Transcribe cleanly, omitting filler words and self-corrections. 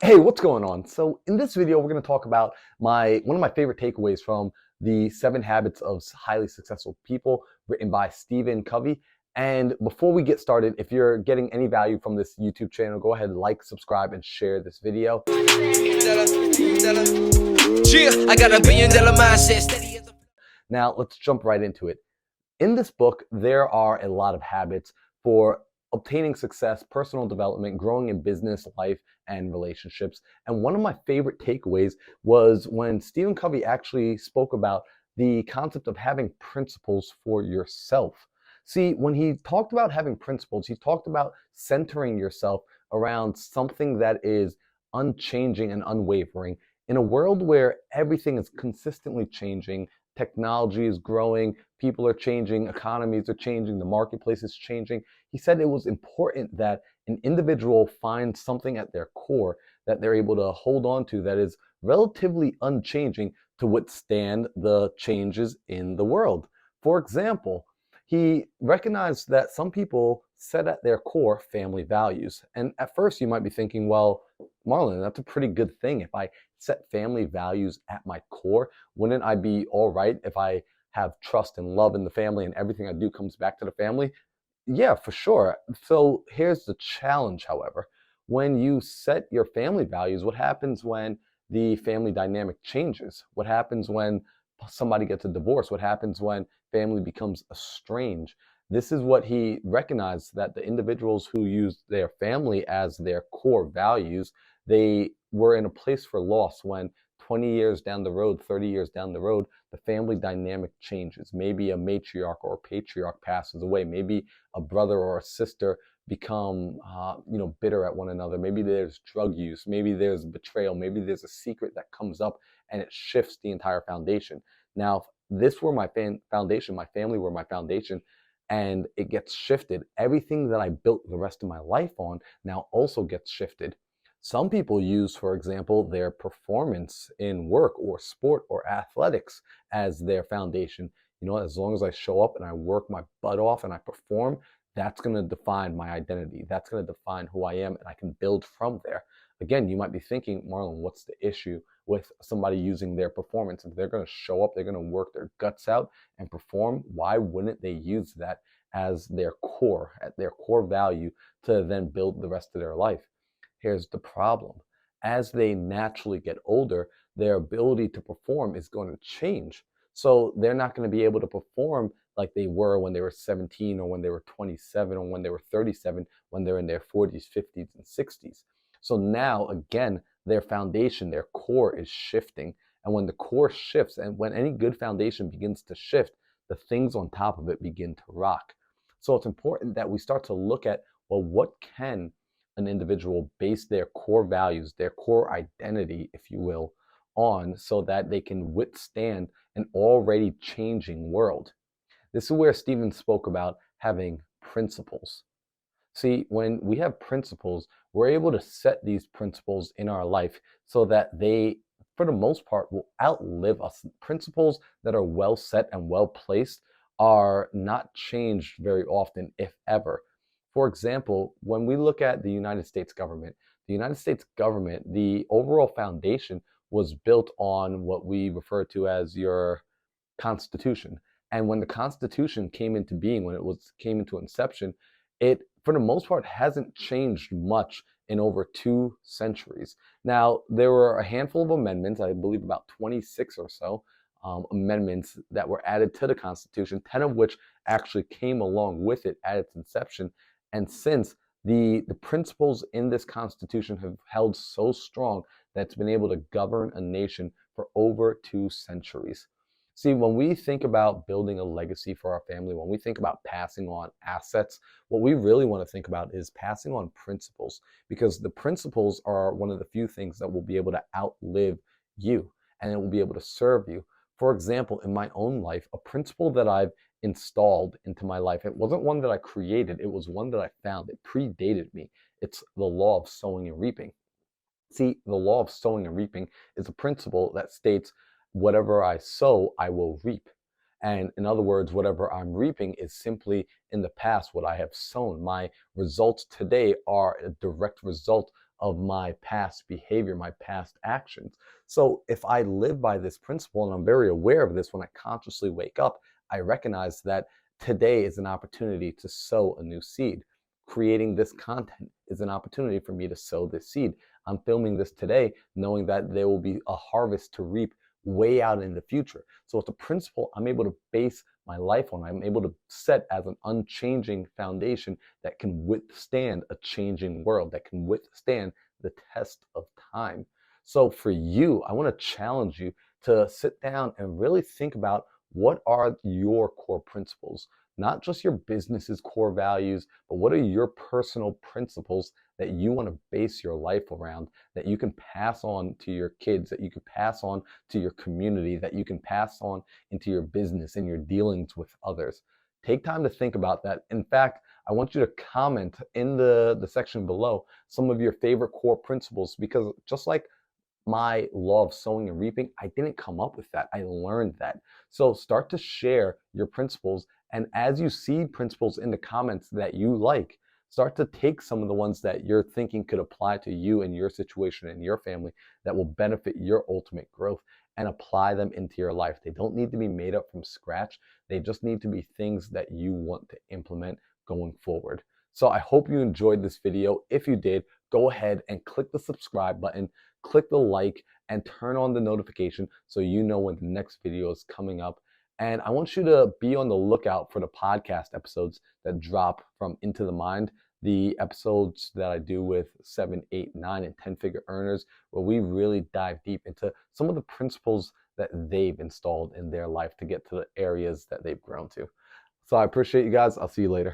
Hey, what's going on? So in this video, we're going to talk about one of my favorite takeaways from the 7 Habits of Highly Successful People, written by Stephen Covey. And before we get started, if you're getting any value from this YouTube channel, go ahead, like, subscribe, and share this video. I got $1 billion mindset. Now, let's jump right into it. In this book, there are a lot of habits for obtaining success, personal development, growing in business, life, and relationships. And one of my favorite takeaways was when Stephen Covey actually spoke about the concept of having principles for yourself. See, when he talked about having principles, he talked about centering yourself around something that is unchanging and unwavering. In a world where everything is consistently changing, technology is growing, people are changing, economies are changing, the marketplace is changing. He said it was important that an individual find something at their core that they're able to hold on to that is relatively unchanging to withstand the changes in the world. For example, he recognized that some people set at their core family values. And at first you might be thinking, well, Marlon, that's a pretty good thing. If I set family values at my core, wouldn't I be all right if I have trust and love in the family and everything I do comes back to the family? Yeah, for sure. So here's the challenge, however. When you set your family values, what happens when the family dynamic changes? What happens when somebody gets a divorce? What happens when family becomes estranged? This is what he recognized, that the individuals who used their family as their core values, they were in a place for loss when 20 years down the road, 30 years down the road, the family dynamic changes. Maybe a matriarch or a patriarch passes away. Maybe a brother or a sister become bitter at one another. Maybe there's drug use, maybe there's betrayal, maybe there's a secret that comes up and it shifts the entire foundation. Now, if this were my foundation, my family were my foundation, and it gets shifted, everything that I built the rest of my life on now also gets shifted. Some people use, for example, their performance in work or sport or athletics as their foundation. As long as I show up and I work my butt off and I perform, that's going to define my identity. That's going to define who I am, and I can build from there. Again, you might be thinking, Marlon, what's the issue with somebody using their performance? If they're going to show up, they're going to work their guts out and perform, why wouldn't they use that as their core, at their core value, to then build the rest of their life? Here's the problem. As they naturally get older, their ability to perform is going to change. So they're not going to be able to perform like they were when they were 17 or when they were 27 or when they were 37, when they're in their 40s, 50s, and 60s. So now, again, their foundation, their core is shifting. And when the core shifts, and when any good foundation begins to shift, the things on top of it begin to rock. So it's important that we start to look at, well, what can an individual base their core values, their core identity, if you will, on, so that they can withstand an already changing world. This is where Stephen spoke about having principles. See, when we have principles, we're able to set these principles in our life so that they, for the most part, will outlive us. Principles that are well set and well placed are not changed very often, if ever. For example, when we look at the United States government, the overall foundation was built on what we refer to as your Constitution. And when the Constitution came into being, when came into inception, it, for the most part, hasn't changed much in over 2 centuries. Now, there were a handful of amendments, I believe about 26 or so amendments that were added to the Constitution, 10 of which actually came along with it at its inception. And since, the principles in this Constitution have held so strong that it's been able to govern a nation for over 2 centuries. See, when we think about building a legacy for our family, when we think about passing on assets, what we really want to think about is passing on principles, because the principles are one of the few things that will be able to outlive you, and it will be able to serve you. For example, in my own life, a principle that I've installed into my life, it wasn't one that I created, it was one that I found. It predated me. It's the law of sowing and reaping. See, the law of sowing and reaping is a principle that states, whatever I sow, I will reap. And in other words, whatever I'm reaping is simply in the past what I have sown. My results today are a direct result of my past behavior, my past actions. So if I live by this principle and I'm very aware of this when I consciously wake up, I recognize that today is an opportunity to sow a new seed. Creating this content is an opportunity for me to sow this seed. I'm filming this today knowing that there will be a harvest to reap way out in the future. So it's a principle I'm able to base my life on. I'm able to set as an unchanging foundation that can withstand a changing world, that can withstand the test of time. So for you, I want to challenge you to sit down and really think about what are your core principles, not just your business's core values, but what are your personal principles that you want to base your life around, that you can pass on to your kids, that you can pass on to your community, that you can pass on into your business and your dealings with others. Take time to think about that. In fact, I want you to comment in the section below some of your favorite core principles, because just like my law of sowing and reaping, I didn't come up with that. I learned that. So start to share your principles. And as you see principles in the comments that you like, start to take some of the ones that you're thinking could apply to you and your situation and your family that will benefit your ultimate growth, and apply them into your life. They don't need to be made up from scratch. They just need to be things that you want to implement going forward. So I hope you enjoyed this video. If you did, go ahead and click the subscribe button, click the like, and turn on the notification so you know when the next video is coming up. And I want you to be on the lookout for the podcast episodes that drop from Into the Mind, the episodes that I do with 7, 8, 9, and 10-figure earners, where we really dive deep into some of the principles that they've installed in their life to get to the areas that they've grown to. So I appreciate you guys. I'll see you later.